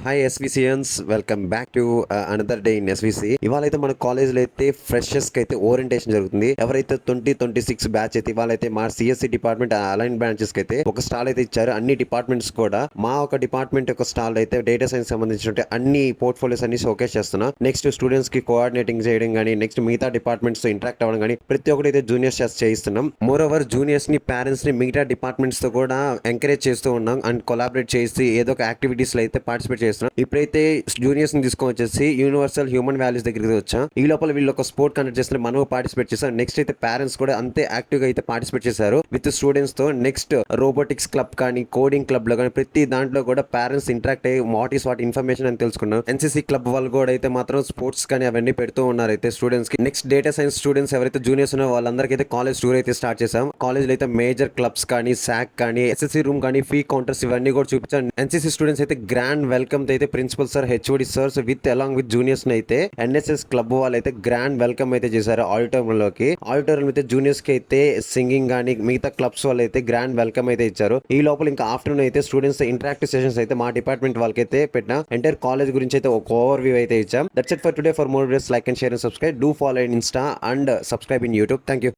Hi SVCians, welcome back to another day in SVC. ఇవాళ అయితే మన కాలేజ్ లో అయితే ఫ్రెషర్స్ కి అయితే ఓరియంటేషన్ జరుగుతుంది. ఎవరైతే 2026 బ్యాచ్ అయితే ఇవాళ అయితే మా సిఎస్సి డిపార్ట్మెంట్ అలైన్ బ్రాంచెస్ కి అయితే ఒక స్టాల్ అయితే ఇచ్చారు. అన్ని డిపార్ట్మెంట్స్ కూడా మా ఒక డిపార్ట్మెంట్ యొక్క స్టాల్ అయితే డేటా సైన్స్ సంబంధించిన అన్ని పోర్ట్ఫోలియోస్ అన్ని షోకేస్ చేస్తున్నాం. నెక్స్ట్ స్టూడెంట్స్ కి కోఆర్డినేటింగ్ చేయడం కానీ, నెక్స్ట్ మిగతా డిపార్ట్మెంట్స్ తో ఇంటరాక్ట్ అవ్వడం కానీ ప్రతి ఒక్కటి అయితే జూనియర్స్ చేయిస్తున్నాం. మోర్ ఓవర్ జూనియర్స్ ని, పేరెంట్స్ ని మిగతా డిపార్ట్మెంట్స్ తో కూడా ఎంకరేజ్ చేస్తూ ఉన్నాం అండ్ కొలాబరేట్ చేసి ఏదో ఒక యాక్టివిటీస్ లో అయితే పార్టిసిపేట్ చేస్తున్నాం. ఇప్పుడైతే జూనియర్స్ ని తీసుకొని వచ్చేసి యూనివర్సల్ హ్యూమన్ వాల్యూస్ దగ్గరికి వచ్చాం. ఈ లోపల వీళ్ళు ఒక స్పోర్ట్ కండక్ట్ చేస్తే మనం పార్టిసిపేట్ చేసాం. నెక్స్ట్ అయితే పేరెంట్స్ కూడా అంతే యాక్టివ్ గా అయితే పార్టిసిపేట్ చేశారు విత్ స్టూడెంట్స్ తో. నెక్స్ట్ రోబోటిక్స్ క్లబ్ కానీ, కోడింగ్ క్లబ్ లో కానీ ప్రతి దాంట్లో కూడా పేరెంట్స్ ఇంటరాక్ట్ అయ్యి వాట్ ఇన్ఫర్మేషన్ అని తెలుసుకున్నాం. ఎన్సీసీ క్లబ్ వాళ్ళు కూడా అయితే మాత్రం స్పోర్ట్స్ కానీ అవన్నీ పెడుతూ ఉన్నారు అయితే స్టూడెంట్స్ కి. నెక్స్ట్ డేటా సైన్స్ స్టూడెంట్స్ ఎవరైతే జూనియర్స్ ఉన్నారో వాళ్ళందరికీ అయితే కాలేజ్ టూర్ అయితే స్టార్ట్ చేసాం. కాలేజ్ లో అయితే మేజర్ క్లబ్స్ కానీ, సాక్ కానీ, ఎస్ఎస్సీ రూమ్ కానీ, ఫీ కౌంటర్స్ ఇవన్నీ కూడా చూపించాం. ఎన్సీసీ స్టూడెంట్స్ అయితే గ్రాండ్ వెల్కమ్ అయితే principal sir, HOD sirs with along with juniors అయితే ఎన్ఎస్ఎస్ క్లబ్ వాళ్ళు అయితే గ్రాండ్ వెల్కమ్ అయితే చేశారు ఆడిటోరియం లోకి. ఆడిటోరియం అయితే జూనియర్స్ కి అయితే సింగింగ్ కానీ, మిగతా క్లబ్స్ వాళ్ళు అయితే గ్రాండ్ వెల్కమ్ అయితే ఇచ్చారు. ఈ లోపల ఇంకా ఆఫ్టర్నూన్ అయితే స్టూడెంట్స్ ఇంటరాక్టివ్ సెషన్స్ అయితే మా డిపార్ట్మెంట్ వాళ్ళకి అయితే పెట్టిన ఎంటైర్ కాలేజ్ గురించి అయితే ఒక ఓవర్ వ్యూ అయితే ఇచ్చాం. That's it for today. For more videos like and share and subscribe. Do follow in Insta and subscribe in YouTube. Thank you.